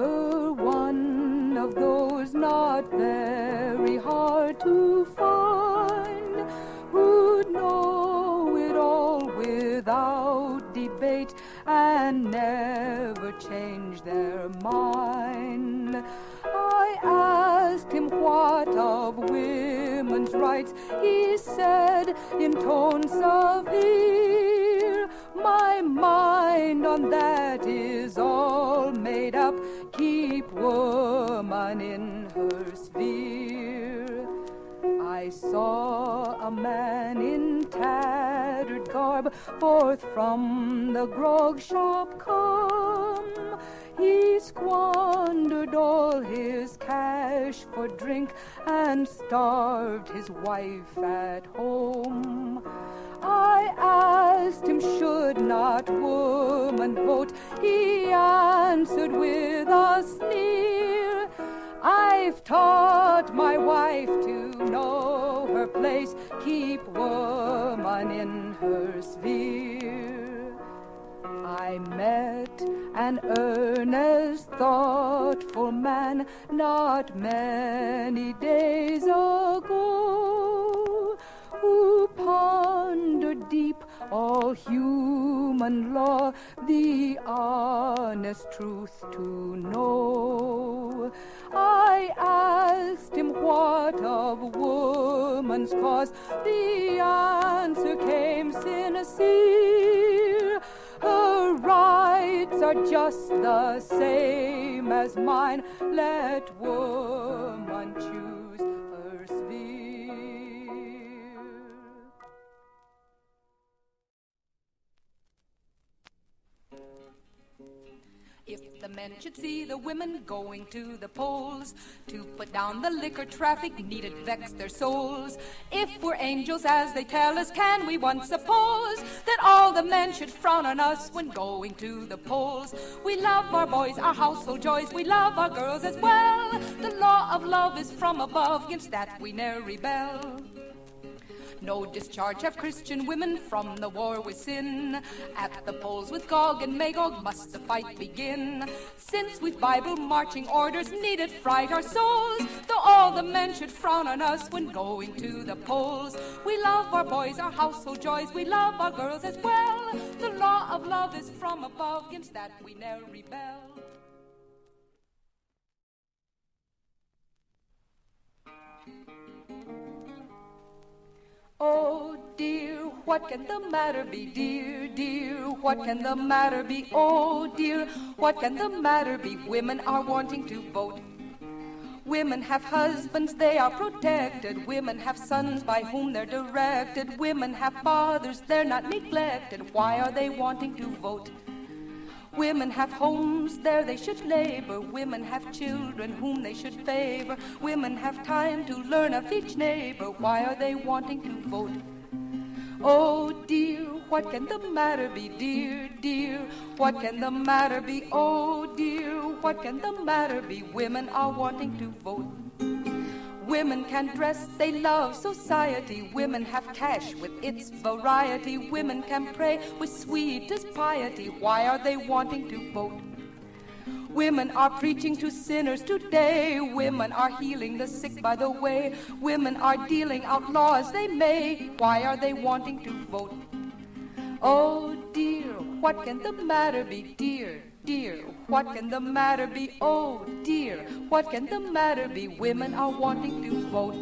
never one of those, not very hard to find, who'd know it all without debate and never change their mind. I asked him what of women's rights. He said in tones severe, my mind on that is all made up. Keep woman in her sphere. I saw a man in tattered garb forth from the grog shop come. He squandered all his cash for drink and starved his wife at home. I asked him, should not woman vote? He answered with a sneer, I've taught my wife to know her place, keep woman in her sphere. I met an earnest, thoughtful man not many days ago, who pondered deep all human law, the honest truth to know. I asked him what of woman's cause. The answer came sincere. Her rights are just the same as mine. Let woman choose her sphere. If the men should see the women going to the polls to put down the liquor traffic, need it vex their souls. If we're angels as they tell us, can we once suppose that all the men should frown on us when going to the polls? We love our boys, our household joys, we love our girls as well. The law of love is from above, against that we ne'er rebel. No discharge have Christian women from the war with sin. At the polls with Gog and Magog must the fight begin. Since we've Bible marching orders, need it fright our souls, though all the men should frown on us when going to the polls. We love our boys, our household joys, we love our girls as well. The law of love is from above, against that we ne'er rebel. Oh dear, what can the matter be? Dear, dear, what can the matter be? Oh dear, what can the matter be? Women are wanting to vote. Women have husbands, they are protected. Women have sons by whom they're directed. Women have fathers, they're not neglected. Why are they wanting to vote? Women have homes, there they should labor. Women have children whom they should favor. Women have time to learn of each neighbor. Why are they wanting to vote? Oh dear, what can the matter be? Dear, dear, what can the matter be? Oh dear, what can the matter be? Women are wanting to vote. Women can dress, they love society. Women have cash with its variety. Women can pray with sweetest piety. Why are they wanting to vote? Women are preaching to sinners today. Women are healing the sick by the way. Women are dealing out laws they may. Why are they wanting to vote? Oh dear, what can the matter be? Dear, dear, what can the matter be? Oh dear, what can the matter be? Women are wanting to vote.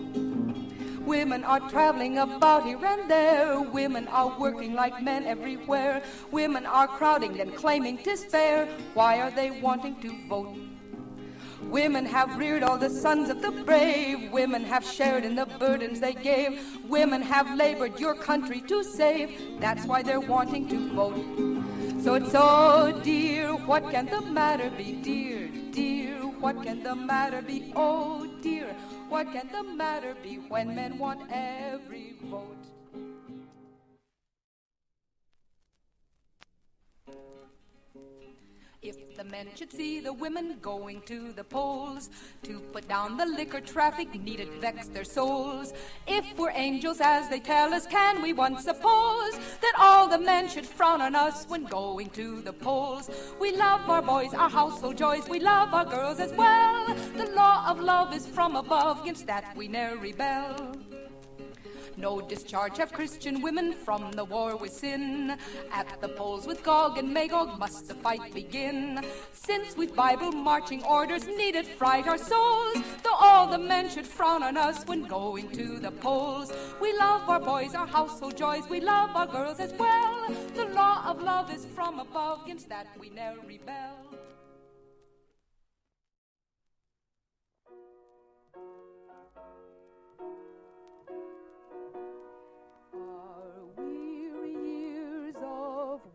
Women are traveling about here and there. Women are working like men everywhere. Women are crowding and claiming 'tis fair. Why are they wanting to vote? Women have reared all the sons of the brave. Women have shared in the burdens they gave. Women have labored your country to save. That's why they're wanting to vote. So it's oh dear, what can the matter be? Dear, dear, what can the matter be? Oh dear, what can the matter be when men want every vote? If the men should see the women going to the polls to put down the liquor traffic, need it vex their souls. If we're angels as they tell us, can we once suppose that all the men should frown on us when going to the polls? We love our boys, our household joys, we love our girls as well. The law of love is from above, against that we ne'er rebel. No discharge have Christian women from the war with sin. At the polls with Gog and Magog must the fight begin. Since we've Bible marching orders, need it fright our souls, though all the men should frown on us when going to the polls. We love our boys, our household joys, we love our girls as well. The law of love is from above, against that we ne'er rebel.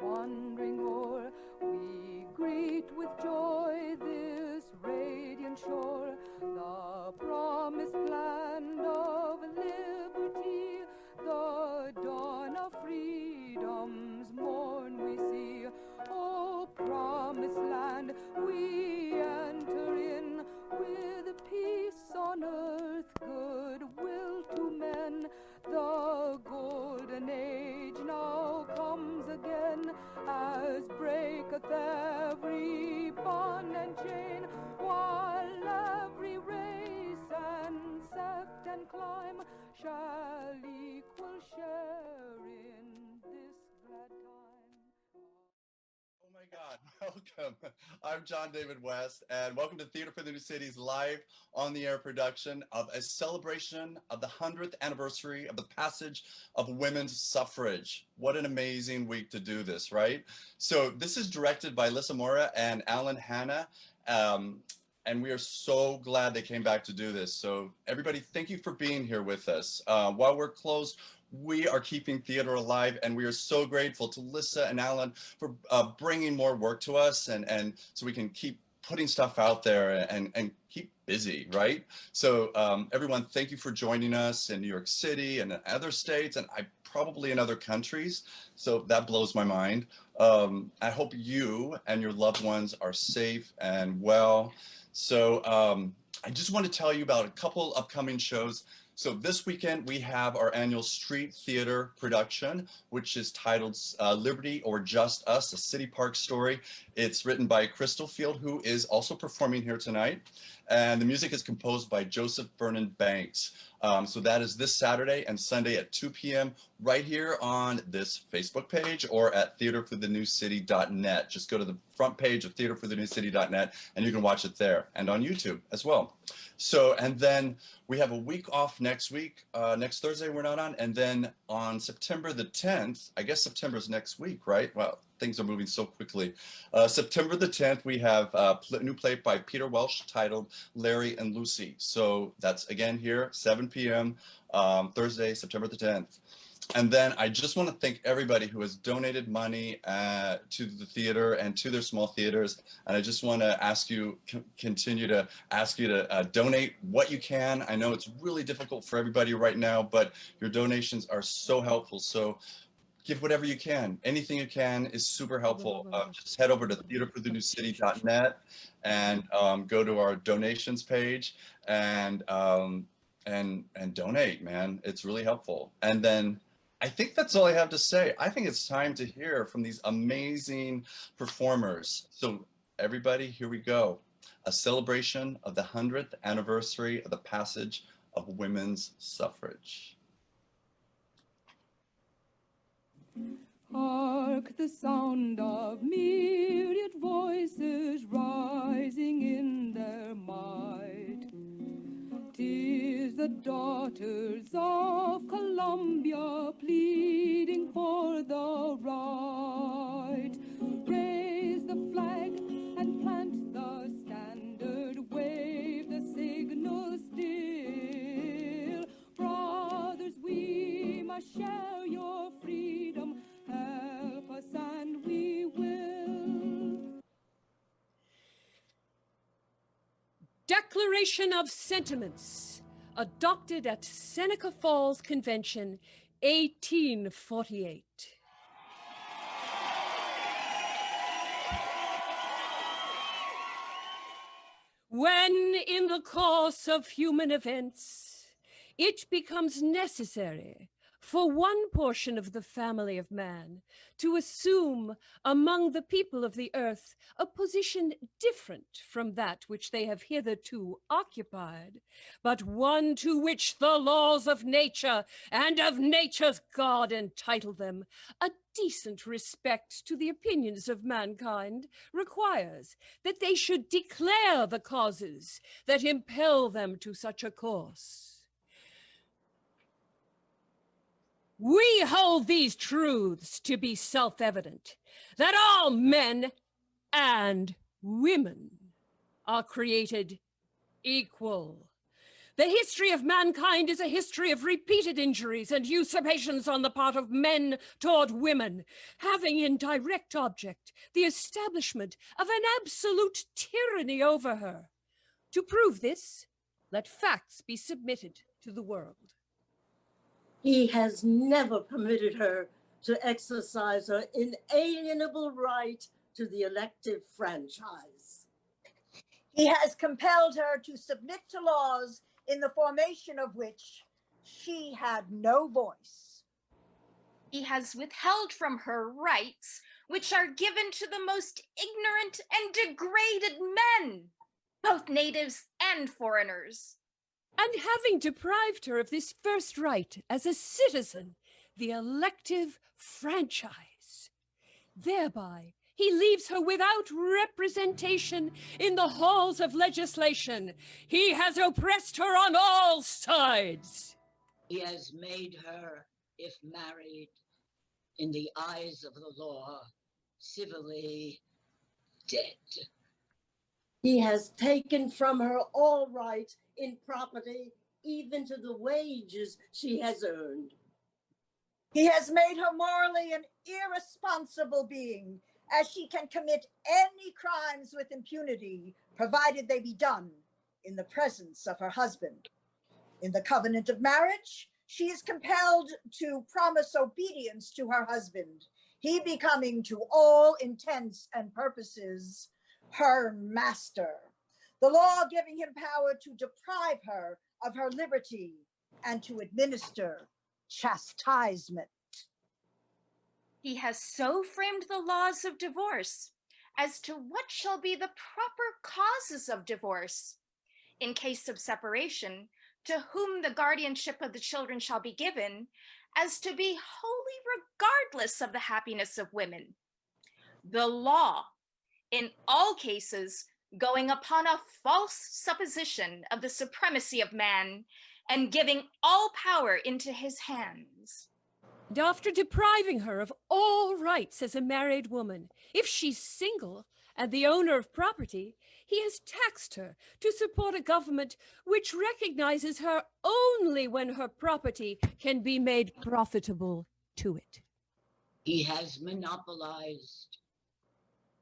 Wandering o'er, we greet with joy this radiant shore, the promised land of liberty, the dawn of freedom's morn we see. Oh, promised land, we enter in with peace on earth, goodwill to men. The golden age now comes again, as breaketh every bond and chain, while every race and sect and clime shall equal share in this glad time. Oh my God, welcome. I'm John David West, and welcome to Theater for the New City's live on-the-air production of a celebration of the 100th anniversary of the passage of women's suffrage. What an amazing week to do this, right? So this is directed by Lissa, Moira, and Alan Hanna, and we are so glad they came back to do this. So everybody, thank you for being here with us. While we're closed, we are keeping theater alive, and we are so grateful to Lissa and Alan for bringing more work to us, and so we can keep putting stuff out there and keep busy, right? So everyone, thank you for joining us in New York City and in other states, and probably in other countries. So that blows my mind. I hope you and your loved ones are safe and well. So I just want to tell you about a couple upcoming shows. So this weekend, we have our annual street theater production, which is titled Liberty or Just Us, a City Park story. It's written by Crystal Field, who is also performing here tonight. And the music is composed by Joseph Vernon Banks. So that is this Saturday and Sunday at 2 p.m. right here on this Facebook page or at theaterforthenewcity.net. Just go to the front page of theaterforthenewcity.net and you can watch it there, and on YouTube as well. So, and then we have a week off next week. Next Thursday we're not on, and then on September the 10th, I guess September's next week, right? Well, things are moving so quickly. September the 10th, we have a new play by Peter Welsh titled Larry and Lucy. So that's again here, 7 p.m. Thursday, September the 10th. And then I just want to thank everybody who has donated money to the theater and to their small theaters. And I just want to ask you, continue to ask you to donate what you can. I know it's really difficult for everybody right now, but your donations are so helpful. So give whatever you can. Anything you can is super helpful. Just head over to theaterforthenewcity.net and go to our donations page and donate, man. It's really helpful. And then I think that's all I have to say. I think it's time to hear from these amazing performers. So everybody, here we go. A celebration of the 100th anniversary of the passage of women's suffrage. Hark the sound of myriad voices rising in their might. 'Tis the daughters of Columbia pleading for the right. Raise the flag and plant the standard, wave the signal still. Brothers, we must share your freedom. Help us and we will. Declaration of Sentiments, adopted at Seneca Falls Convention, 1848. When, in the course of human events, it becomes necessary for one portion of the family of man to assume among the people of the earth a position different from that which they have hitherto occupied, but one to which the laws of nature and of nature's God entitle them, a decent respect to the opinions of mankind requires that they should declare the causes that impel them to such a course. We hold these truths to be self-evident, that all men and women are created equal. The history of mankind is a history of repeated injuries and usurpations on the part of men toward women, having in direct object the establishment of an absolute tyranny over her. To prove this, let facts be submitted to the world. He has never permitted her to exercise her inalienable right to the elective franchise. He has compelled her to submit to laws in the formation of which she had no voice. He has withheld from her rights which are given to the most ignorant and degraded men, both natives and foreigners. And having deprived her of this first right as a citizen, the elective franchise, thereby he leaves her without representation in the halls of legislation. He has oppressed her on all sides. He has made her, if married, in the eyes of the law, civilly dead. He has taken from her all right in property, even to the wages she has earned. He has made her morally an irresponsible being, as she can commit any crimes with impunity, provided they be done in the presence of her husband. In the covenant of marriage, she is compelled to promise obedience to her husband, he becoming to all intents and purposes her master, the law giving him power to deprive her of her liberty and to administer chastisement. He has so framed the laws of divorce as to what shall be the proper causes of divorce. In case of separation, to whom the guardianship of the children shall be given, as to be wholly regardless of the happiness of women. The law, in all cases, going upon a false supposition of the supremacy of man and giving all power into his hands. And after depriving her of all rights as a married woman, if she's single and the owner of property, he has taxed her to support a government which recognizes her only when her property can be made profitable to it. He has monopolized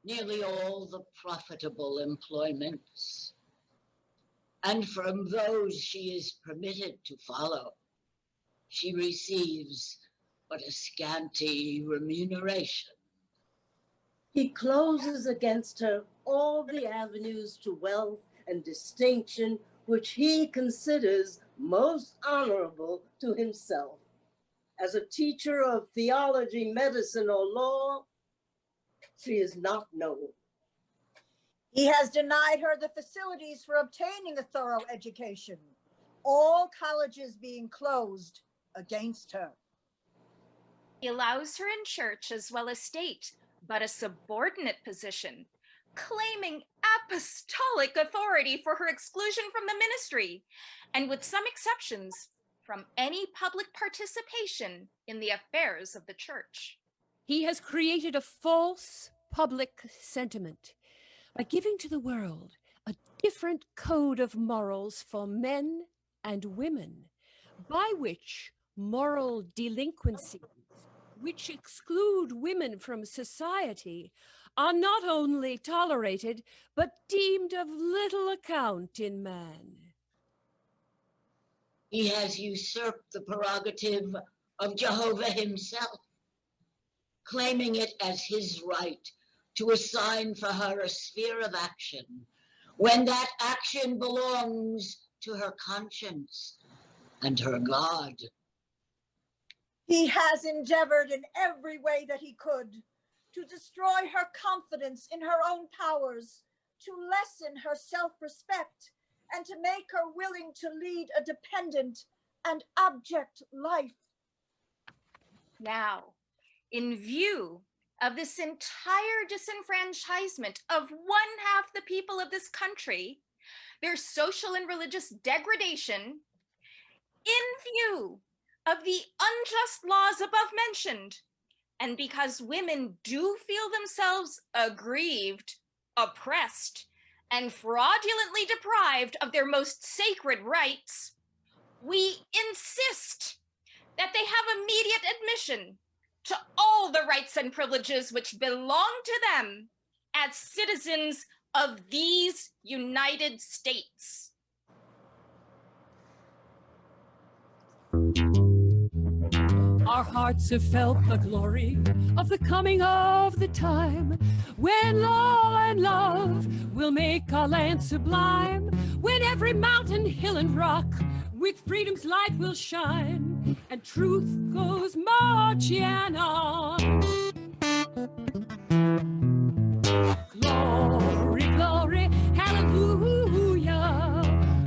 nearly all the profitable employments, and from those she is permitted to follow, she receives but a scanty remuneration. He closes against her all the avenues to wealth and distinction which he considers most honorable to himself. As a teacher of theology, medicine, or law, she is not known. He has denied her the facilities for obtaining a thorough education, all colleges being closed against her. He allows her in church as well as state, but a subordinate position, claiming apostolic authority for her exclusion from the ministry, and with some exceptions, from any public participation in the affairs of the church. He has created a false public sentiment by giving to the world a different code of morals for men and women, by which moral delinquencies, which exclude women from society, are not only tolerated, but deemed of little account in man. He has usurped the prerogative of Jehovah himself, claiming it as his right to assign for her a sphere of action when that action belongs to her conscience and her God. He has endeavored in every way that he could to destroy her confidence in her own powers, to lessen her self-respect, and to make her willing to lead a dependent and abject life. Now, in view of this entire disenfranchisement of one half the people of this country, their social and religious degradation, in view of the unjust laws above mentioned, and because women do feel themselves aggrieved, oppressed, and fraudulently deprived of their most sacred rights, we insist that they have immediate admission to all the rights and privileges which belong to them as citizens of these United States. Our hearts have felt the glory of the coming of the time, when law and love will make our land sublime, when every mountain, hill, and rock with freedom's light will shine, and truth goes marching on. Glory, glory, hallelujah.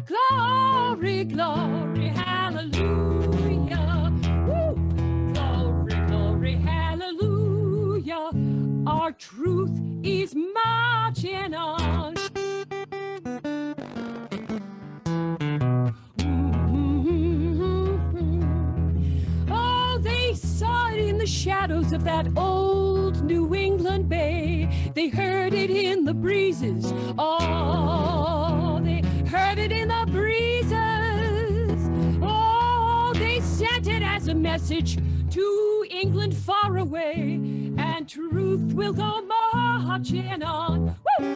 Glory, glory, hallelujah. Woo! Glory, glory, hallelujah. Our truth is marching on. Oh, they saw it in the shadows of that old New England bay. They heard it in the breezes. Oh, they heard it in the breezes. Oh, they sent it as a message to England far away, and truth will go marching on. Woo!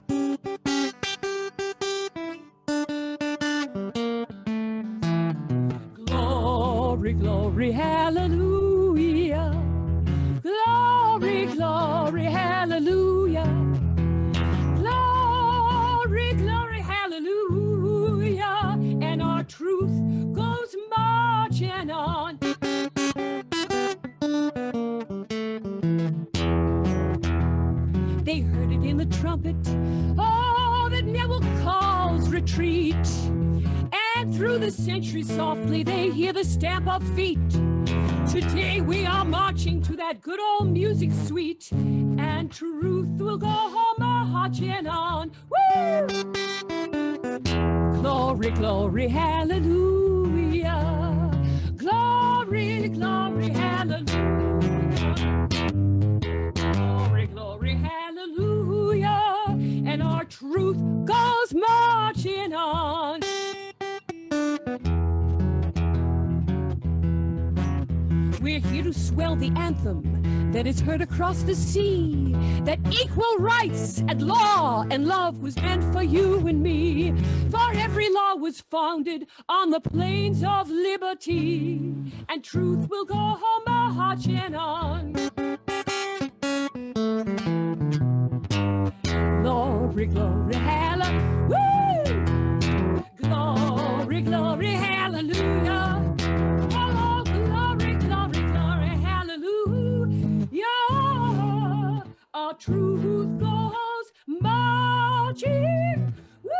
Glory, glory, hallelujah. Glory, glory, hallelujah. Glory, glory, hallelujah. And our truth goes marching on. They heard it in the trumpet, oh, that never calls retreat. And through the centuries softly they hear the stamp of feet. Today we are marching to that good old music sweet, and truth will go home marching on. Woo! Glory, glory, hallelujah. Glory, glory, hallelujah. Glory, glory, hallelujah. And our truth goes marching on. We're here to swell the anthem that is heard across the sea, that equal rights and law and love was meant for you and me. For every law was founded on the plains of liberty, and truth will go home marching on. Glory, glory, hallelujah. Glory, glory, hallelujah. Oh, glory, glory, glory, hallelujah. Our truth goes marching. Woo!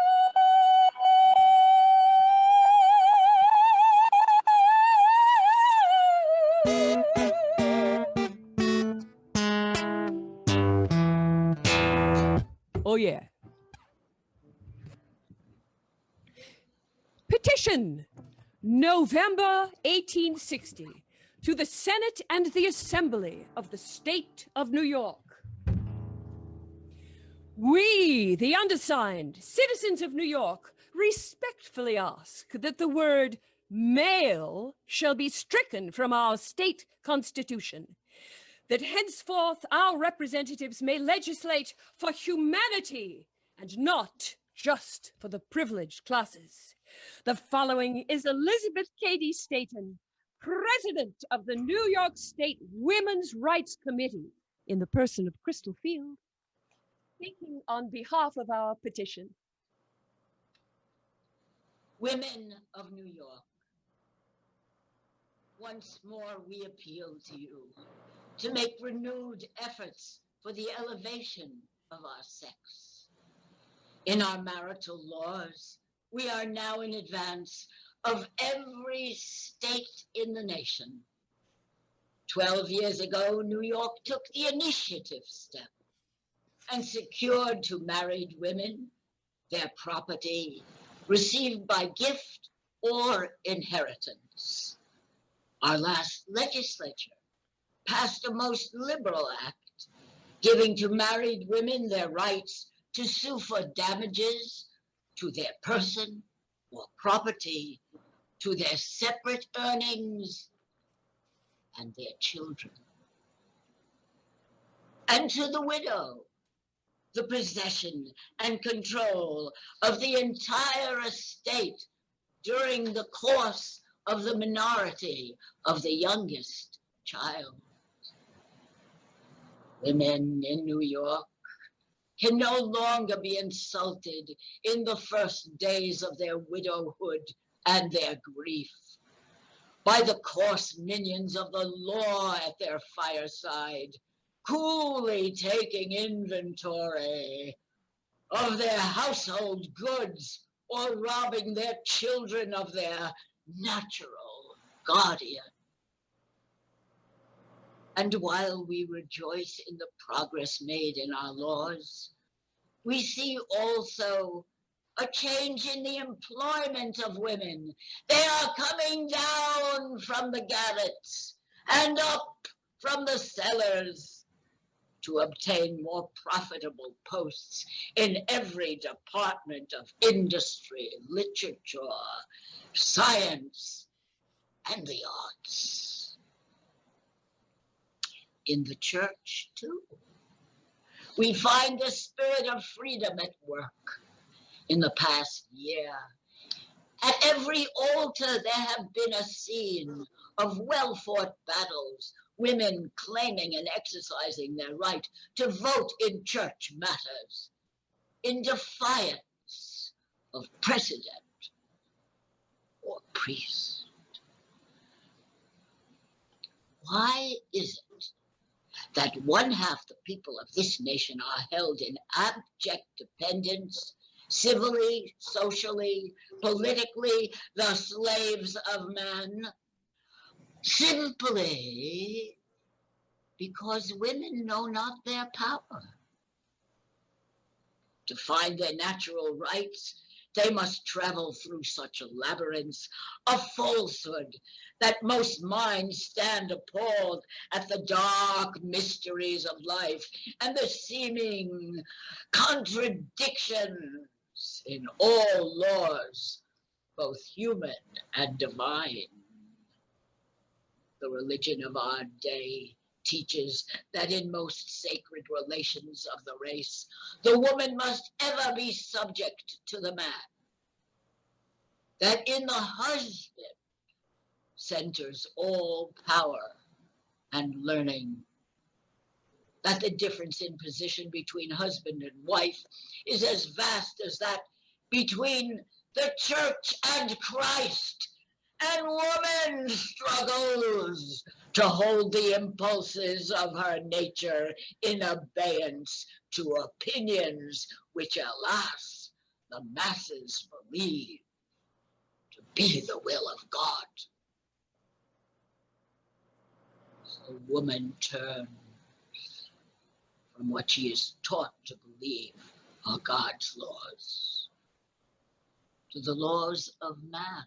Oh, yeah. Petition, November 1860, to the Senate and the Assembly of the State of New York. We, the undersigned, citizens of New York, respectfully ask that the word male shall be stricken from our state constitution, that henceforth our representatives may legislate for humanity and not just for the privileged classes. The following is Elizabeth Cady Staton, President of the New York State Women's Rights Committee, in the person of Crystal Field, speaking on behalf of our petition. Women of New York, once more we appeal to you to make renewed efforts for the elevation of our sex. In our marital laws, we are now in advance of every state in the nation. 12 years ago, New York took the initiative step and secured to married women their property received by gift or inheritance. Our last legislature passed a most liberal act giving to married women their rights to sue for damages to their person or property, to their separate earnings and their children. And to the widow, the possession and control of the entire estate during the course of the minority of the youngest child. Women in New York can no longer be insulted in the first days of their widowhood and their grief by the coarse minions of the law at their fireside, coolly taking inventory of their household goods or robbing their children of their natural guardian. And while we rejoice in the progress made in our laws, we see also a change in the employment of women. They are coming down from the garrets and up from the cellars to obtain more profitable posts in every department of industry, literature, science, and the arts. In the church, too, we find the spirit of freedom at work. In the past year, at every altar there have been a scene of well-fought battles, women claiming and exercising their right to vote in church matters, in defiance of precedent or priest. Why is it that one half the people of this nation are held in abject dependence, civilly, socially, politically, the slaves of man, simply because women know not their power? To find their natural rights, they must travel through such a labyrinth of falsehood that most minds stand appalled at the dark mysteries of life and the seeming contradictions in all laws, both human and divine. The religion of our day teaches that in most sacred relations of the race, the woman must ever be subject to the man. That in the husband centers all power and learning. That the difference in position between husband and wife is as vast as that between the church and Christ, and woman struggles to hold the impulses of her nature in abeyance to opinions which, alas, the masses believe to be the will of God. So woman turns from what she is taught to believe are God's laws to the laws of man.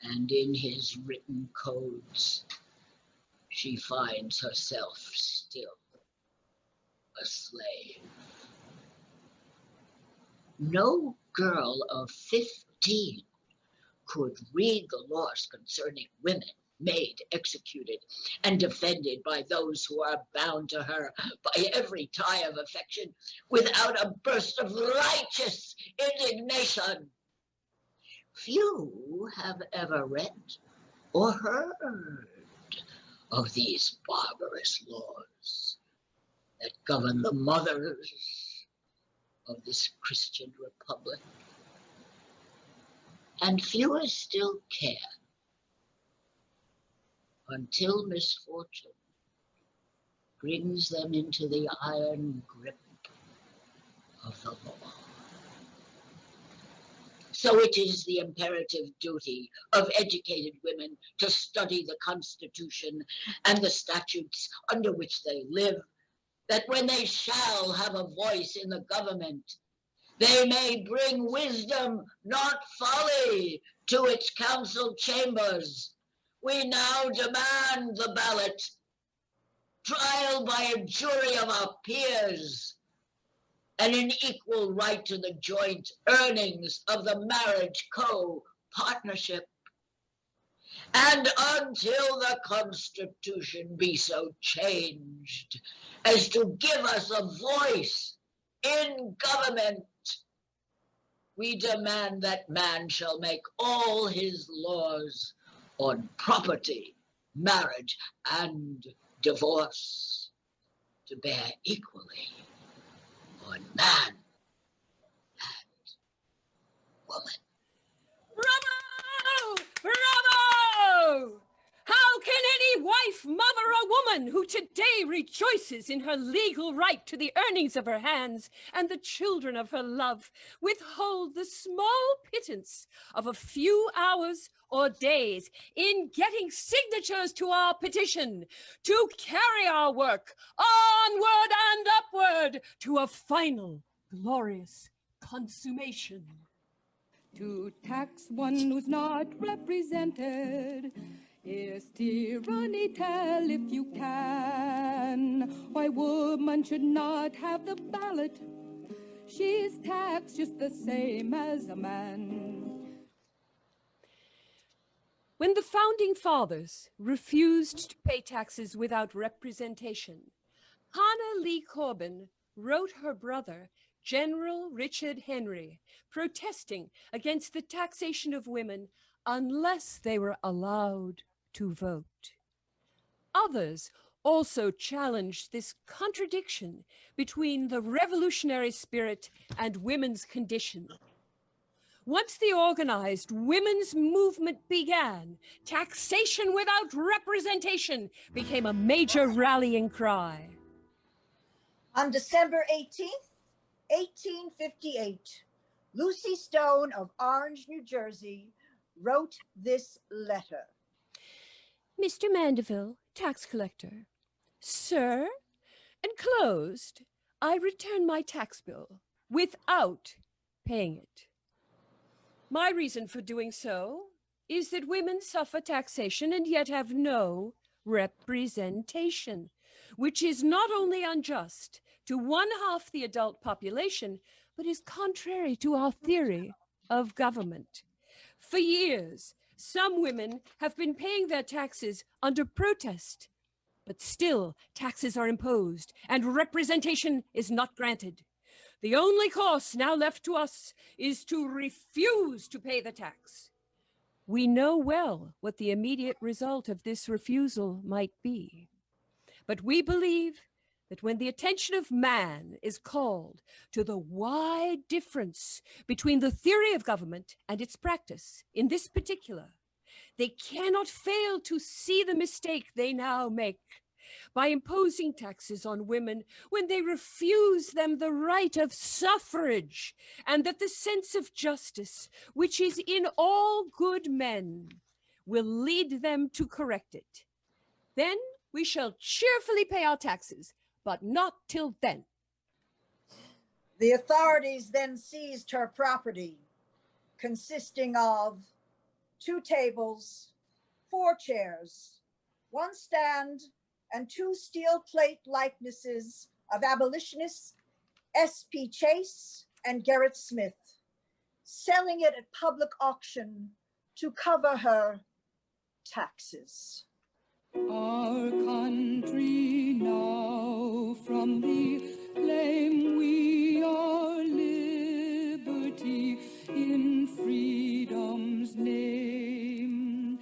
And in his written codes, she finds herself still a slave. No girl of 15 could read the laws concerning women made, executed, and defended by those who are bound to her by every tie of affection without a burst of righteous indignation. Few have ever read or heard of these barbarous laws that govern the mothers of this Christian republic. and fewer still care until misfortune brings them into the iron grip of the law. So it is the imperative duty of educated women to study the Constitution and the statutes under which they live, that when they shall have a voice in the government, they may bring wisdom, not folly, to its council chambers. We now demand the ballot, trial by a jury of our peers, and an equal right to the joint earnings of the marriage co-partnership. And until the Constitution be so changed as to give us a voice in government, we demand that man shall make all his laws on property, marriage, and divorce to bear equally on man and woman. Bravo! Bravo! How can any wife, mother, or woman who today rejoices in her legal right to the earnings of her hands and the children of her love withhold the small pittance of a few hours or days in getting signatures to our petition to carry our work onward and upward to a final, glorious consummation? To tax one who's not represented is tyranny, tell if you can. Why woman should not have the ballot, she's taxed just the same as a man. When the Founding Fathers refused to pay taxes without representation, Hannah Lee Corbin wrote her brother, General Richard Henry, protesting against the taxation of women unless they were allowed to vote. Others also challenged this contradiction between the revolutionary spirit and women's condition. Once the organized women's movement began, taxation without representation became a major rallying cry. On December 18th, 1858, Lucy Stone of Orange, New Jersey, wrote this letter. Mr. Mandeville, tax collector. Sir, enclosed, I return my tax bill without paying it. My reason for doing so is that women suffer taxation and yet have no representation, which is not only unjust to one half the adult population, but is contrary to our theory of government. For years, some women have been paying their taxes under protest, but still taxes are imposed and representation is not granted. The only course now left to us is to refuse to pay the tax. We know well what the immediate result of this refusal might be, but we believe that when the attention of man is called to the wide difference between the theory of government and its practice, in this particular, they cannot fail to see the mistake they now make by imposing taxes on women when they refuse them the right of suffrage, and that the sense of justice, which is in all good men, will lead them to correct it. Then we shall cheerfully pay our taxes, but not till then. The authorities then seized her property, consisting of 2 tables, 4 chairs, 1 stand, and 2 steel plate likenesses of abolitionists S.P. Chase and Gerrit Smith, selling it at public auction to cover her taxes. Our country now from thee claim we our liberty in freedom's name,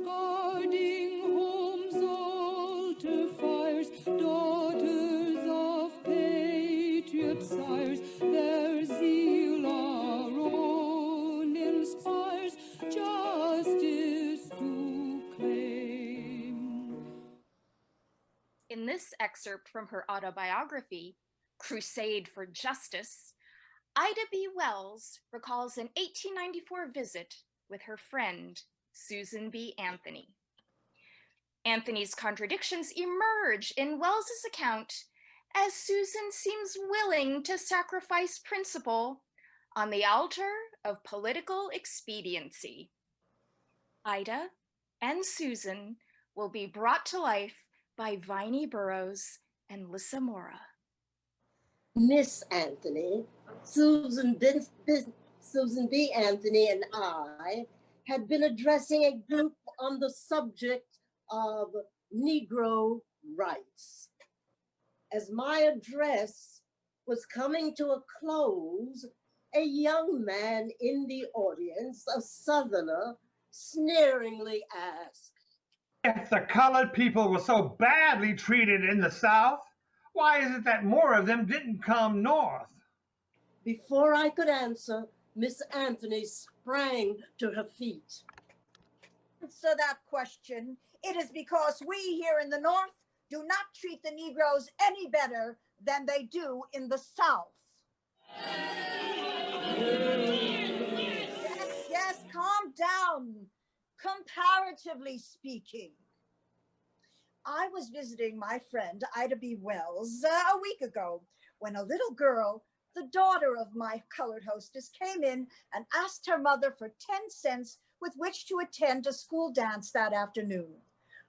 guarding home's altar fires, daughters of patriot sires, their zeal our own inspires, this excerpt from her autobiography, Crusade for Justice, Ida B. Wells recalls an 1894 visit with her friend, Susan B. Anthony. Anthony's contradictions emerge in Wells's account as Susan seems willing to sacrifice principle on the altar of political expediency. Ida and Susan will be brought to life by Vinie Burrows and Lissa Moira. Miss Anthony, Susan B. Anthony and I had been addressing a group on the subject of Negro rights. As my address was coming to a close, a young man in the audience, a Southerner, sneeringly asked, "If the colored people were so badly treated in the South, why is it that more of them didn't come north?" Before I could answer, Miss Anthony sprang to her feet. Answer that question. It is because we here in the North do not treat the Negroes any better than they do in the South. Yes, calm down. Comparatively speaking, I was visiting my friend Ida B. Wells a week ago when a little girl, the daughter of my colored hostess, came in and asked her mother for 10 cents with which to attend a school dance that afternoon.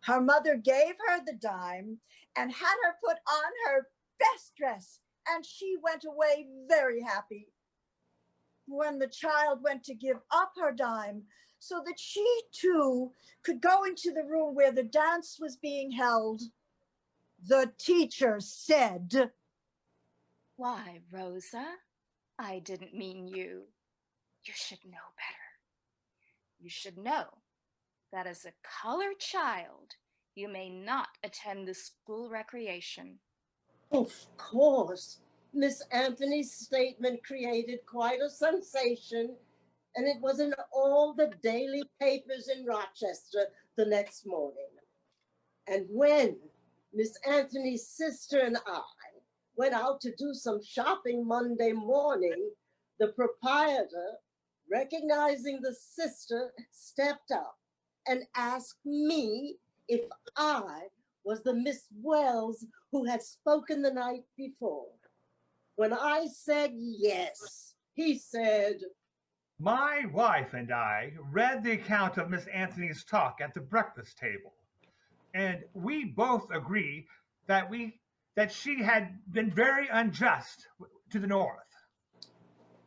Her mother gave her the dime and had her put on her best dress, and she went away very happy. When the child went to give up her dime so that she too could go into the room where the dance was being held, the teacher said, "Why, Rosa, I didn't mean you. You should know better. You should know that as a colored child, you may not attend the school recreation." Of course, Miss Anthony's statement created quite a sensation, and it was in all the daily papers in Rochester the next morning. And when Miss Anthony's sister and I went out to do some shopping Monday morning, the proprietor, recognizing the sister, stepped up and asked me if I was the Miss Wells who had spoken the night before. When I said yes, he said, "My wife and I read the account of Miss Anthony's talk at the breakfast table, and we both agree that she had been very unjust to the North."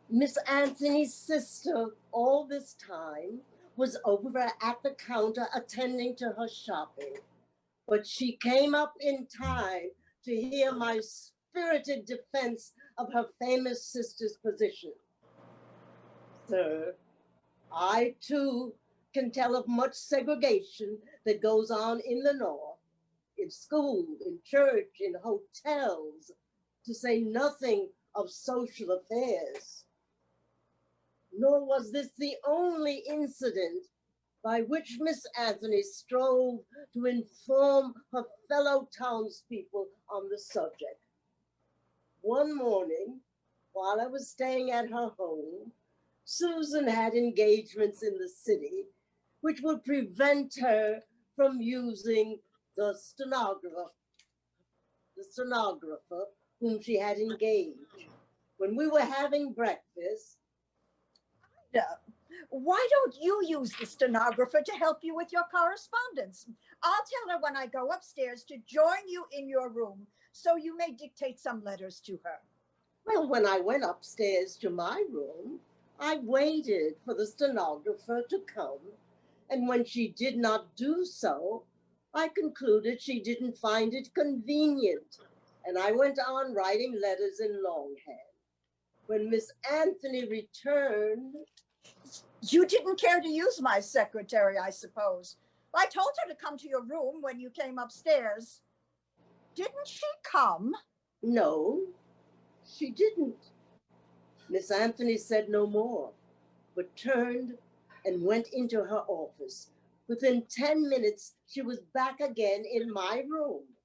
Miss Anthony's sister all this time was over at the counter attending to her shopping, but she came up in time to hear my spirited defense of her famous sister's position. Sir, I too can tell of much segregation that goes on in the North, in school, in church, in hotels, to say nothing of social affairs. Nor was this the only incident by which Miss Anthony strove to inform her fellow townspeople on the subject. One morning, while I was staying at her home, Susan had engagements in the city which would prevent her from using the stenographer whom she had engaged. When we were having breakfast, why don't you use the stenographer to help you with your correspondence? I'll tell her when I go upstairs to join you in your room so you may dictate some letters to her. Well, when I went upstairs to my room, I waited for the stenographer to come, and when she did not do so, I concluded she didn't find it convenient, and I went on writing letters in longhand. When Miss Anthony returned... You didn't care to use my secretary, I suppose. I told her to come to your room when you came upstairs. Didn't she come? No, she didn't. Miss Anthony said no more, but turned and went into her office. Within 10 minutes, she was back again in my room.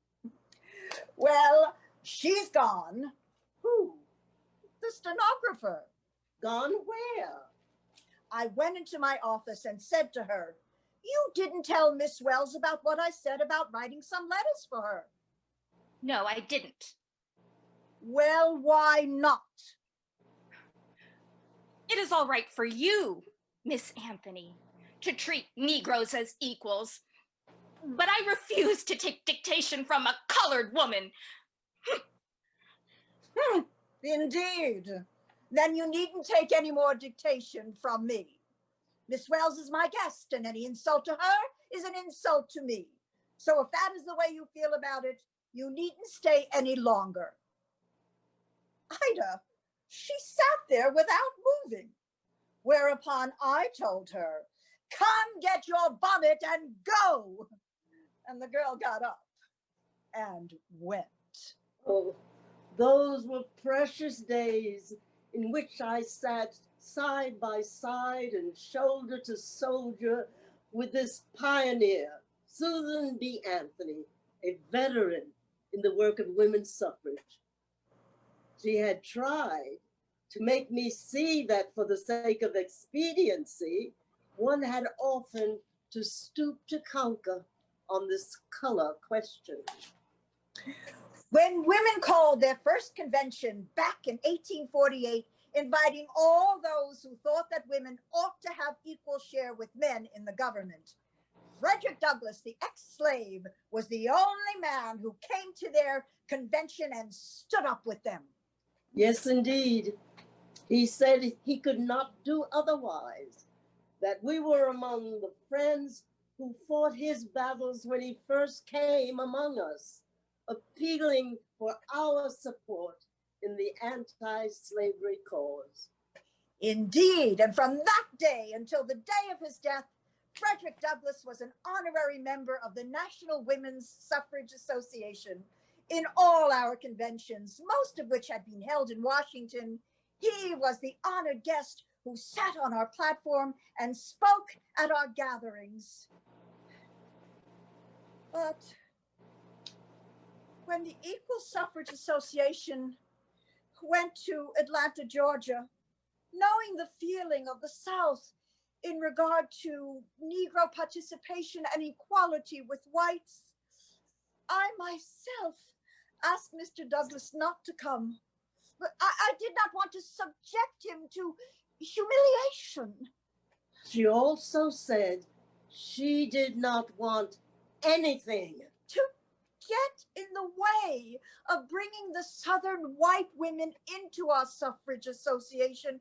Well, she's gone. Who? The stenographer. Gone where? I went into my office and said to her, "You didn't tell Miss Wells about what I said about writing some letters for her." No, I didn't. Well, why not? It is all right for you, Miss Anthony, to treat Negroes as equals, but I refuse to take dictation from a colored woman. Indeed. Then you needn't take any more dictation from me. Miss Wells is my guest, and any insult to her is an insult to me. So if that is the way you feel about it, you needn't stay any longer. Ida, she sat there without moving, whereupon I told her, "Come get your bonnet and go." And the girl got up and went. Oh, those were precious days in which I sat side by side and shoulder to shoulder with this pioneer, Susan B. Anthony, a veteran in the work of women's suffrage. She had tried to make me see that for the sake of expediency, one had often to stoop to conquer on this color question. When women called their first convention back in 1848, inviting all those who thought that women ought to have equal share with men in the government, Frederick Douglass, the ex-slave, was the only man who came to their convention and stood up with them. Yes, indeed. He said he could not do otherwise, that we were among the friends who fought his battles when he first came among us, appealing for our support in the anti-slavery cause. Indeed, and from that day until the day of his death, Frederick Douglass was an honorary member of the National Women's Suffrage Association. In all our conventions, most of which had been held in Washington, he was the honored guest who sat on our platform and spoke at our gatherings. But when the Equal Suffrage Association went to Atlanta, Georgia, knowing the feeling of the South in regard to Negro participation and equality with whites, I myself asked Mr. Douglass not to come. But I did not want to subject him to humiliation. She also said she did not want anything to get in the way of bringing the Southern white women into our suffrage association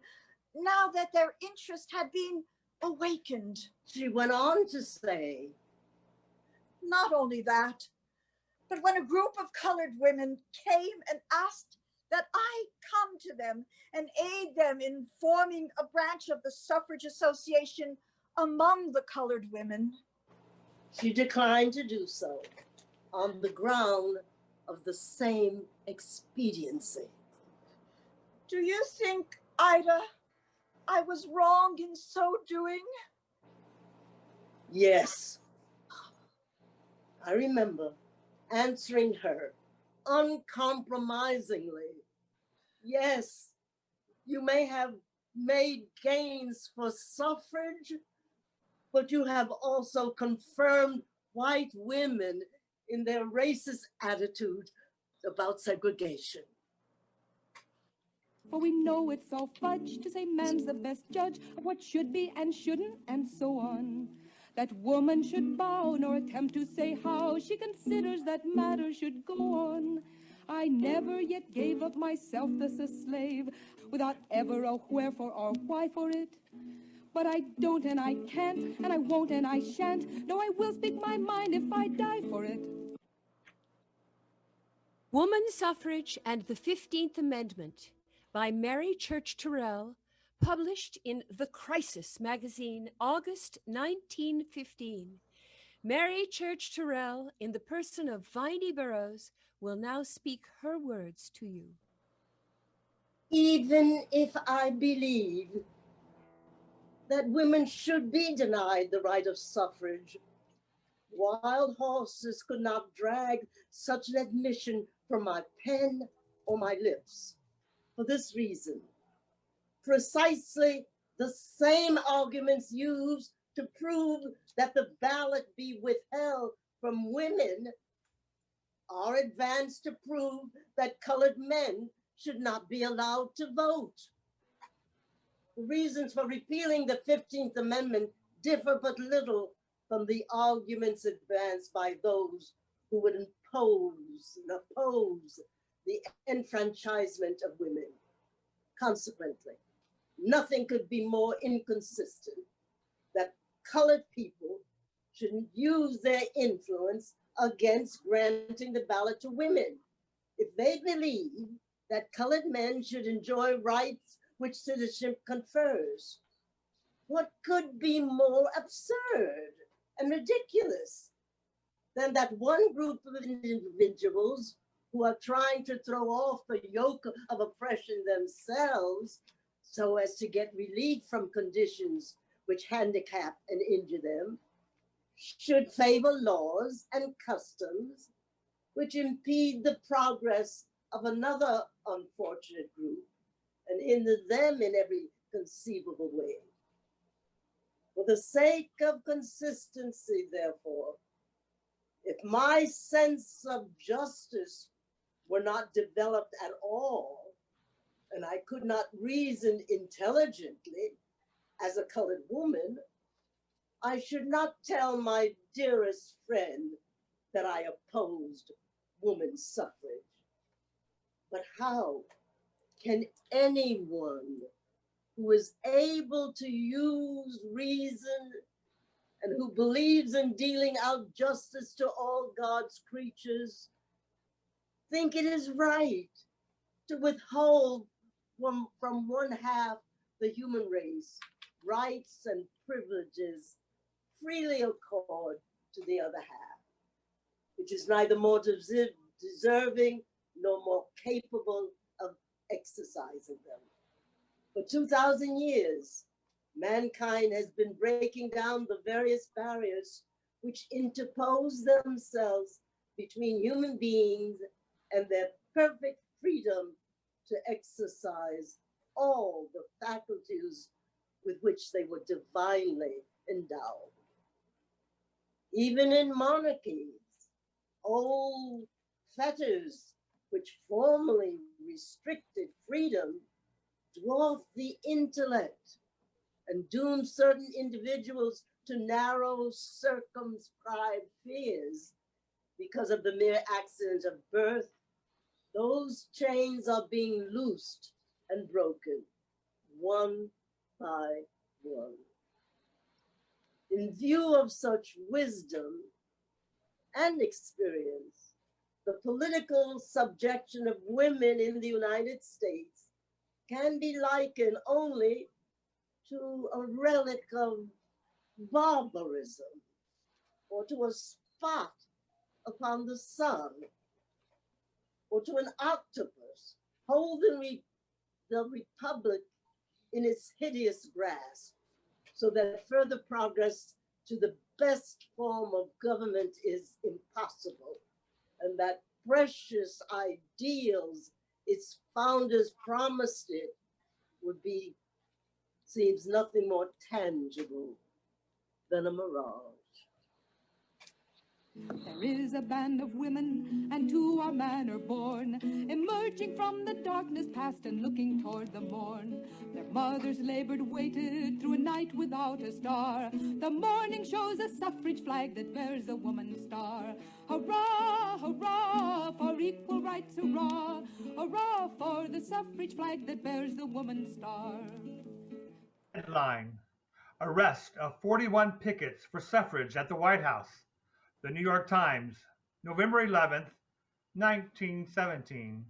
now that their interest had been awakened. She went on to say, not only that, but when a group of colored women came and asked that I come to them and aid them in forming a branch of the suffrage association among the colored women, she declined to do so on the ground of the same expediency. Do you think, Ida, I was wrong in so doing? Yes. I remember answering her uncompromisingly. Yes, you may have made gains for suffrage, but you have also confirmed white women in their racist attitude about segregation. For we know it's all fudge to say man's the best judge of what should be and shouldn't, and so on. That woman should bow nor attempt to say how she considers that matters should go on. I never yet gave up myself as a slave, without ever a wherefore or why for it. But I don't and I can't, and I won't and I shan't. No, I will speak my mind if I die for it. Woman Suffrage and the 15th Amendment by Mary Church Tyrell, published in The Crisis magazine, August 1915. Mary Church Tyrell, in the person of Vinie Burrows, will now speak her words to you. Even if I believe that women should be denied the right of suffrage, Wild horses could not drag such an admission from my pen or my lips. For this reason, precisely the same arguments used to prove that the ballot be withheld from women are advanced to prove that colored men should not be allowed to vote. The reasons for repealing the 15th Amendment differ but little from the arguments advanced by those who would oppose the enfranchisement of women. Consequently, nothing could be more inconsistent that colored people shouldn't use their influence against granting the ballot to women. If they believe that colored men should enjoy rights which citizenship confers, what could be more absurd and ridiculous than that one group of individuals who are trying to throw off the yoke of oppression themselves so as to get relief from conditions which handicap and injure them, should favor laws and customs which impede the progress of another unfortunate group and hinder them in every conceivable way. For the sake of consistency, therefore, if my sense of justice were not developed at all, and I could not reason intelligently as a colored woman, I should not tell my dearest friend that I opposed women's suffrage. But how can anyone who is able to use reason and who believes in dealing out justice to all God's creatures think it is right to withhold from one half the human race rights and privileges freely accord to the other half, which is neither more deserving nor more capable of exercising them? For 2,000 years, mankind has been breaking down the various barriers which interpose themselves between human beings and their perfect freedom to exercise all the faculties with which they were divinely endowed. Even in monarchies, old fetters which formerly restricted freedom dwarf the intellect and doom certain individuals to narrow, circumscribed fears because of the mere accident of birth. Those chains are being loosed and broken one by one. In view of such wisdom and experience, the political subjection of women in the United States can be likened only to a relic of barbarism or to a spot upon the sun or to an octopus holding the republic in its hideous grasp, so that further progress to the best form of government is impossible, and that precious ideals its founders promised it seems nothing more tangible than a mirage. There is a band of women, and to our manor born, emerging from the darkness past and looking toward the morn. Their mothers labored, waited through a night without a star. The morning shows a suffrage flag that bears a woman's star. Hurrah, hurrah, for equal rights, hurrah. Hurrah for the suffrage flag that bears the woman's star. Headline: Arrest of 41 pickets for suffrage at the White House. The New York Times, November 11th, 1917.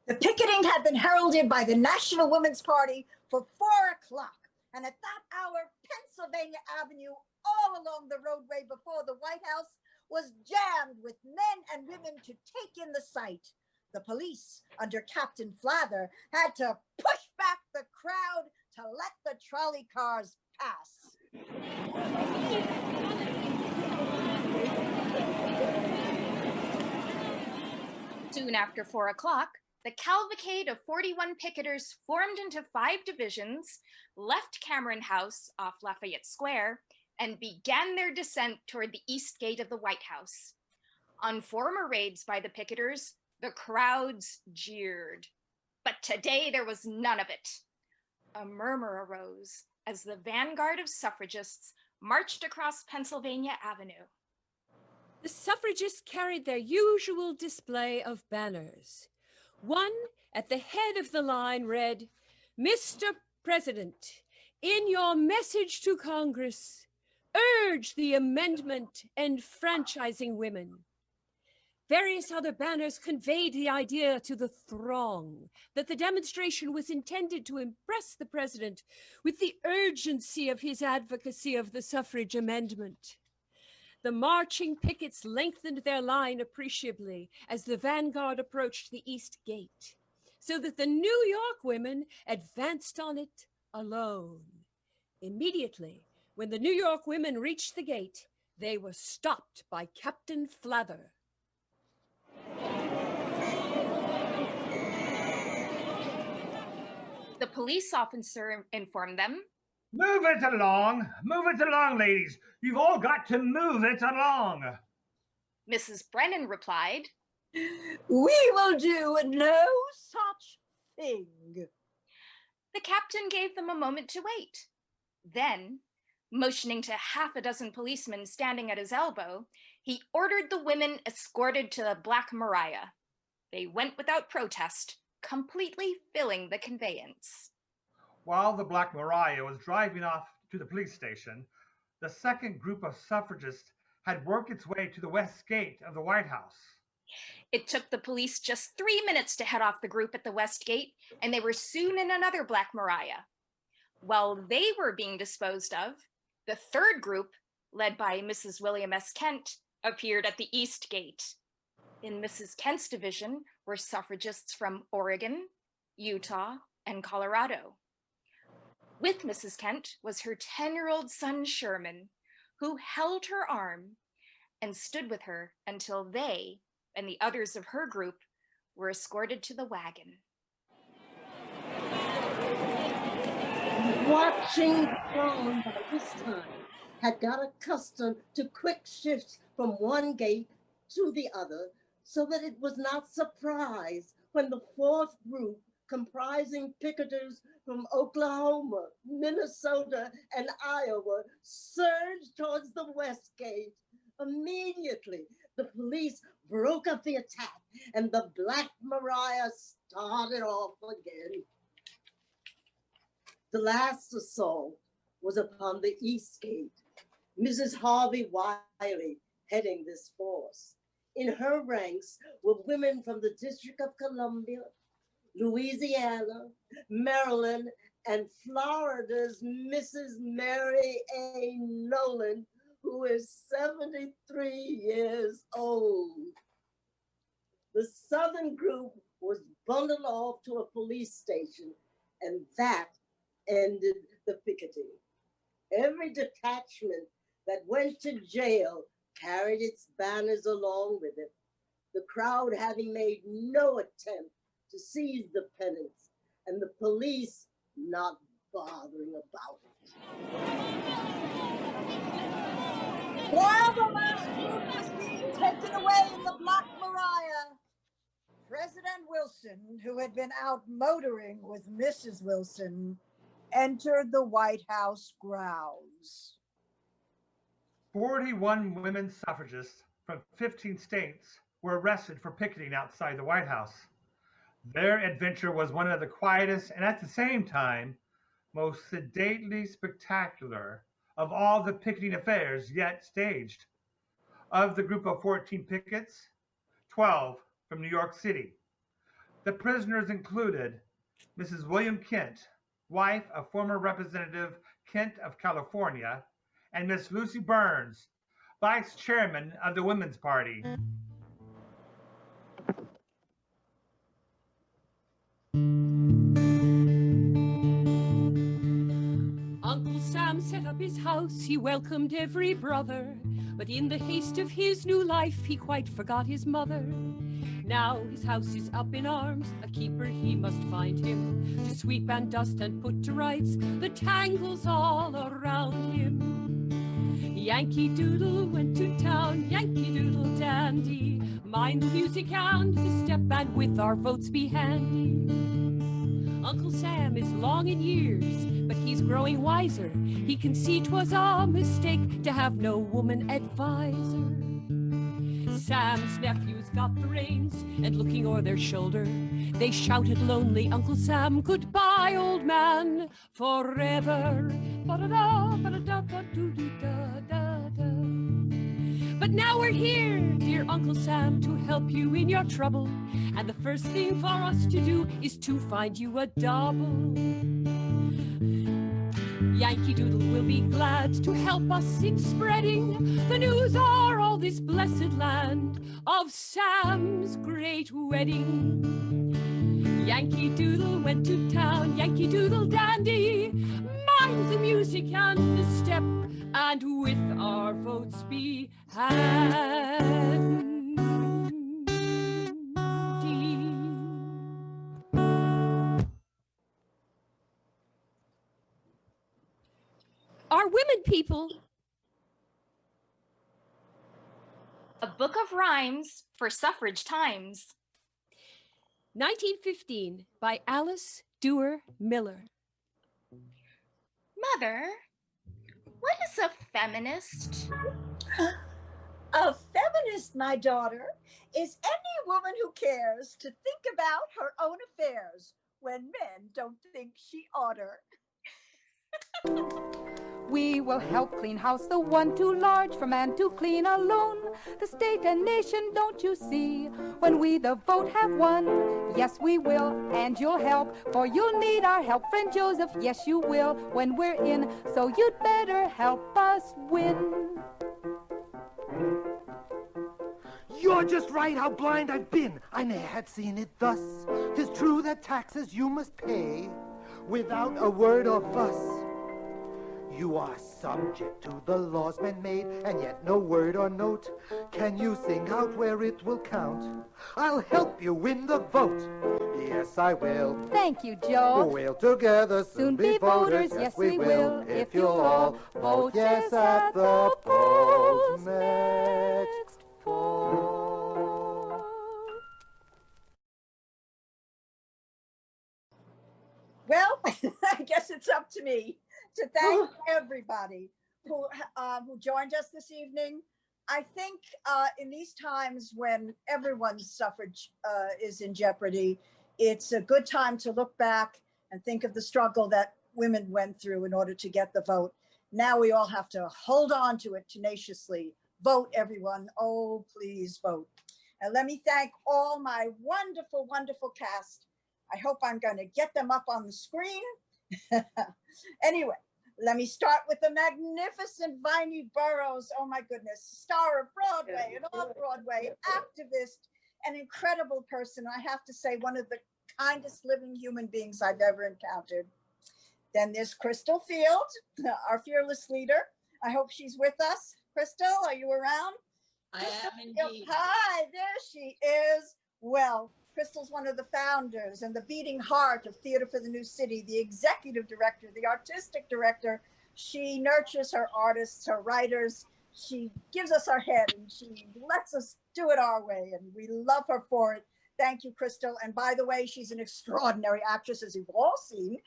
The picketing had been heralded by the National Women's Party for 4 o'clock, and at that hour, Pennsylvania Avenue, all along the roadway before the White House, was jammed with men and women to take in the sight. The police, under Captain Flather, had to push back the crowd to let the trolley cars pass. Soon after 4 o'clock, the cavalcade of 41 picketers formed into 5 divisions, left Cameron House off Lafayette Square, and began their descent toward the east gate of the White House. On former raids by the picketers, the crowds jeered. But today there was none of it. A murmur arose as the vanguard of suffragists marched across Pennsylvania Avenue. The suffragists carried their usual display of banners. One at the head of the line read, "Mr. President, in your message to Congress, urge the amendment enfranchising women." Various other banners conveyed the idea to the throng that the demonstration was intended to impress the president with the urgency of his advocacy of the suffrage amendment. The marching pickets lengthened their line appreciably as the vanguard approached the east gate, so that the New York women advanced on it alone. Immediately, when the New York women reached the gate, they were stopped by Captain Flather. The police officer informed them, Move it along, ladies. You've all got to move it along. Mrs. Brennan replied, We will do no such thing. The captain gave them a moment to wait. Then, motioning to half a dozen policemen standing at his elbow, he ordered the women escorted to the Black Maria. They went without protest, completely filling the conveyance. While the Black Maria was driving off to the police station, the second group of suffragists had worked its way to the west gate of the White House. It took the police just 3 minutes to head off the group at the west gate, and they were soon in another Black Maria. While they were being disposed of, the third group, led by Mrs. William S. Kent, appeared at the east gate. In Mrs. Kent's division were suffragists from Oregon, Utah, and Colorado. With Mrs. Kent was her 10-year-old son, Sherman, who held her arm and stood with her until they and the others of her group were escorted to the wagon. Watching throng by this time had got accustomed to quick shifts from one gate to the other, so that it was not surprised when the fourth group, comprising picketers from Oklahoma, Minnesota, and Iowa, surged towards the west gate. Immediately, the police broke up the attack, and the Black Maria started off again. The last assault was upon the east gate, Mrs. Harvey Wiley heading this force. In her ranks were women from the District of Columbia, Louisiana, Maryland, and Florida's Mrs. Mary A. Nolan, who is 73 years old. The southern group was bundled off to a police station, and that ended the picketing. Every detachment that went to jail carried its banners along with it, the crowd having made no attempt to seize the pennants, and the police not bothering about it. While the last group was being taken away in the Black Maria, President Wilson, who had been out motoring with Mrs. Wilson, entered the White House grounds. 41 women suffragists from 15 states were arrested for picketing outside the White House. Their adventure was one of the quietest and at the same time most sedately spectacular of all the picketing affairs yet staged. Of the group of 14 pickets, 12 from New York City. The prisoners included Mrs. William Kent, wife of former Representative Kent of California, and Miss Lucy Burns, vice chairman of the Women's Party. Uncle Sam set up his house, he welcomed every brother, But in the haste of his new life, he quite forgot his mother. Now his house is up in arms, a keeper he must find him, to sweep and dust and put to rights the tangles all around him. Yankee Doodle went to town, Yankee Doodle dandy, mind the music and the step, and with our votes be handy. Uncle Sam is long in years, but he's growing wiser. He can see 'twas a mistake to have no woman advisor. Sam's nephews got the reins, and looking o'er their shoulder, they shouted lonely, Uncle Sam, goodbye, old man, forever. Ba-da-da, ba-da-da, ba-doo-doo-da-da-da. But now we're here, dear Uncle Sam, to help you in your trouble. And the first thing for us to do is to find you a double. Yankee Doodle will be glad to help us in spreading the news o'er all this blessed land of Sam's great wedding. Yankee Doodle went to town, Yankee Doodle dandy, mind the music and the step, and with our votes be handy. Are women people? A book of rhymes for suffrage times. 1915 by Alice Duer Miller. Mother, what is a feminist? A feminist, my daughter, is any woman who cares to think about her own affairs when men don't think she oughter. We will help clean house, the one too large for man to clean alone. The state and nation, don't you see? When we the vote have won, yes we will, and you'll help, for you'll need our help, friend Joseph, yes you will, when we're in, so you'd better help us win. You're just right, how blind I've been. I ne'er had seen it thus. 'Tis true that taxes you must pay without a word or fuss. You are subject to the laws men made, and yet no word or note can you sing out where it will count. I'll help you win the vote. Yes, I will. Thank you, Joe. We'll together soon be voters. Yes, we will. If you'll all vote yes at the polls next fall. Well, I guess it's up to me to thank everybody who joined us this evening. I think in these times when everyone's suffrage is in jeopardy, it's a good time to look back and think of the struggle that women went through in order to get the vote. Now we all have to hold on to it tenaciously. Vote, everyone. Oh, please vote. And let me thank all my wonderful, wonderful cast. I hope I'm going to get them up on the screen. Anyway, let me start with the magnificent Vinie Burrows. Oh my goodness, star of Broadway and off-Broadway, activist, an incredible person. I have to say, one of the kindest living human beings I've ever encountered. Then there's Crystal Field, our fearless leader. I hope she's with us. Crystal, are you around? I am indeed. Hi, there she is. Well, Crystal's one of the founders and the beating heart of Theater for the New City, the executive director, the artistic director. She nurtures her artists, her writers. She gives us our head and she lets us do it our way, and we love her for it. Thank you, Crystal. And by the way, she's an extraordinary actress, as you've all seen,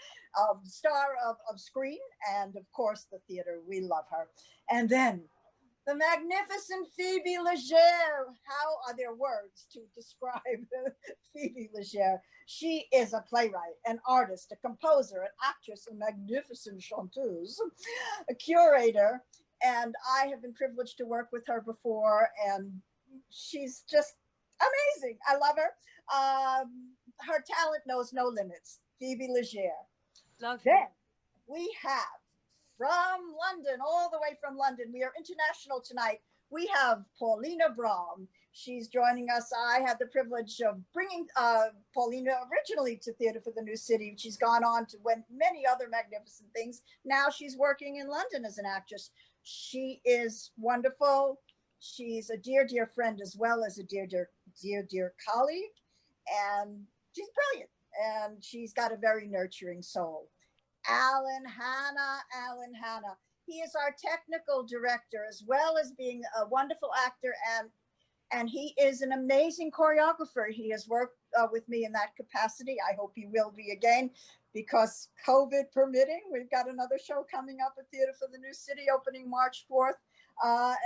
star of screen and, of course, the theater. We love her. And then the magnificent Phoebe Legere. How are there words to describe Phoebe Legere? She is a playwright, an artist, a composer, an actress, a magnificent chanteuse, a curator, and I have been privileged to work with her before, and she's just amazing. I love her. Her talent knows no limits. Phoebe Legere. Love Then we have, from London, all the way from London, we are international tonight. We have Paulina Braum. She's joining us. I had the privilege of bringing Paulina originally to Theater for the New City. She's gone on to many other magnificent things. Now she's working in London as an actress. She is wonderful. She's a dear, dear friend as well as a dear, dear, dear, dear colleague. And she's brilliant. And she's got a very nurturing soul. Alan Hanna. He is our technical director as well as being a wonderful actor, and he is an amazing choreographer. He has worked with me in that capacity. I hope he will be again, because COVID permitting, we've got another show coming up at Theater for the New City opening March 4th.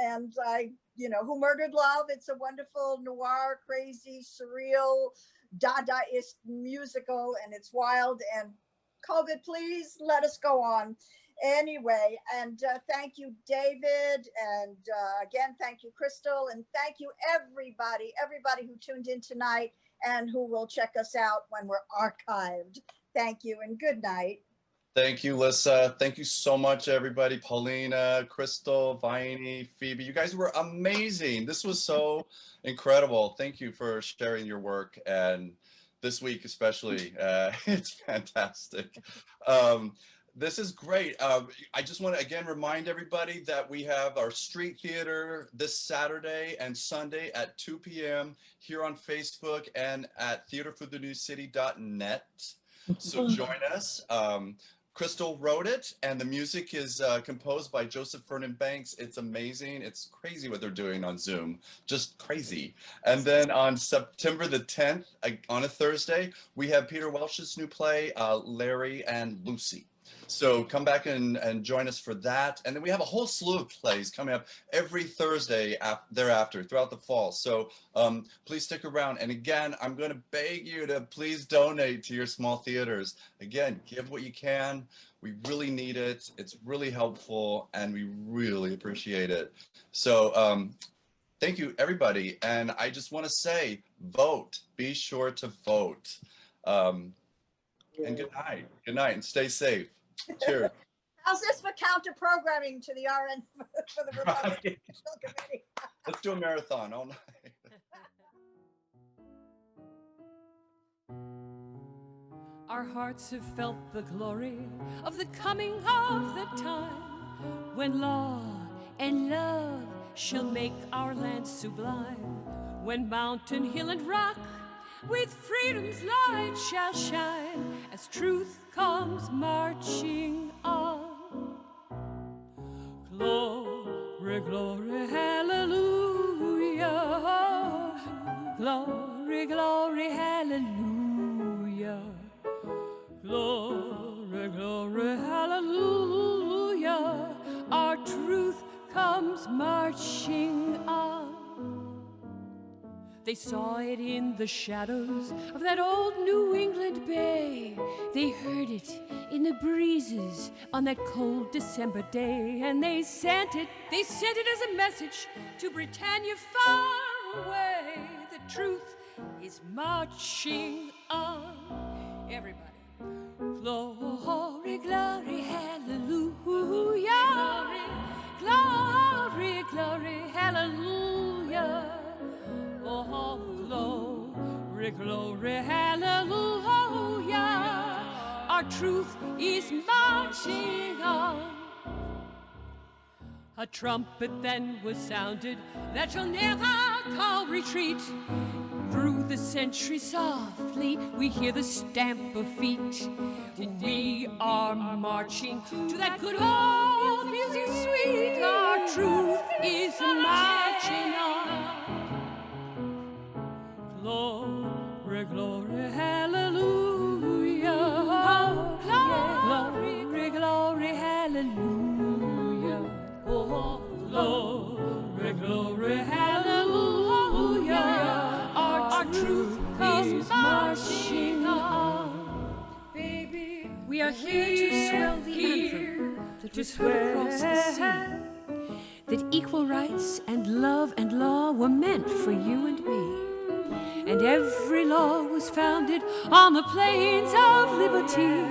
And Who Murdered Love? It's a wonderful noir, crazy, surreal, Dadaist musical, and it's wild. And COVID, please let us go on. Anyway, and thank you, David. And again, thank you, Crystal. And thank you, everybody who tuned in tonight and who will check us out when we're archived. Thank you and good night. Thank you, Lissa. Thank you so much, everybody. Paulina, Crystal, Vinie, Phoebe. You guys were amazing. This was so incredible. Thank you for sharing your work. And this week especially, it's fantastic. This is great. I just want to again remind everybody that we have our street theater this Saturday and Sunday at 2 p.m. here on Facebook and at theaterforthenewcity.net. So join us. Crystal wrote it, and the music is composed by Joseph Vernon Banks. It's amazing. It's crazy what they're doing on Zoom, just crazy. And then on September the 10th, on a Thursday, we have Peter Welsh's new play, Larry and Lucy. So come back and join us for that. And then we have a whole slew of plays coming up every Thursday thereafter throughout the fall. So please stick around. And again, I'm going to beg you to please donate to your small theaters. Again, give what you can. We really need it. It's really helpful, and we really appreciate it. So thank you, everybody. And I just want to say, vote. Be sure to vote. And good night. Good night, and stay safe. Cheers. How's this for counter programming to the RN for the Republican National Committee? Let's do a marathon all night. Our hearts have felt the glory of the coming of the time when law and love shall make our land sublime, when mountain, hill, and rock with freedom's light shall shine as truth comes marching on. Glory, glory, hallelujah. Glory, glory, hallelujah. Glory, glory, hallelujah. Our truth comes marching on. They saw it in the shadows of that old New England bay. They heard it in the breezes on that cold December day. And they sent it as a message to Britannia far away. The truth is marching on. Everybody. Glory, glory, hallelujah. Glory, glory, hallelujah. Oh, glory, glory, hallelujah. Our truth is marching on. A trumpet then was sounded that shall never call retreat. Through the centuries softly we hear the stamp of feet. We are marching to that good old music sweet. Our truth is marching on. Glory, glory, hallelujah. Glory, glory, hallelujah. Oh, glory, glory, hallelujah. Our truth is marching on. Baby, we are here to swell the anthem that was heard across the sea. That equal rights and love and law were meant for you and me. And every law was founded on the plains of liberty.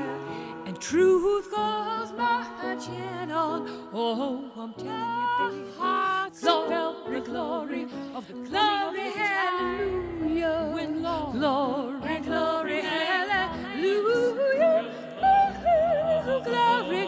And truth goes marching on. Oh, I'm telling you, baby, hearts felt the glory of the glory, hallelujah. When Lord, glory, glory, hallelujah. Glory,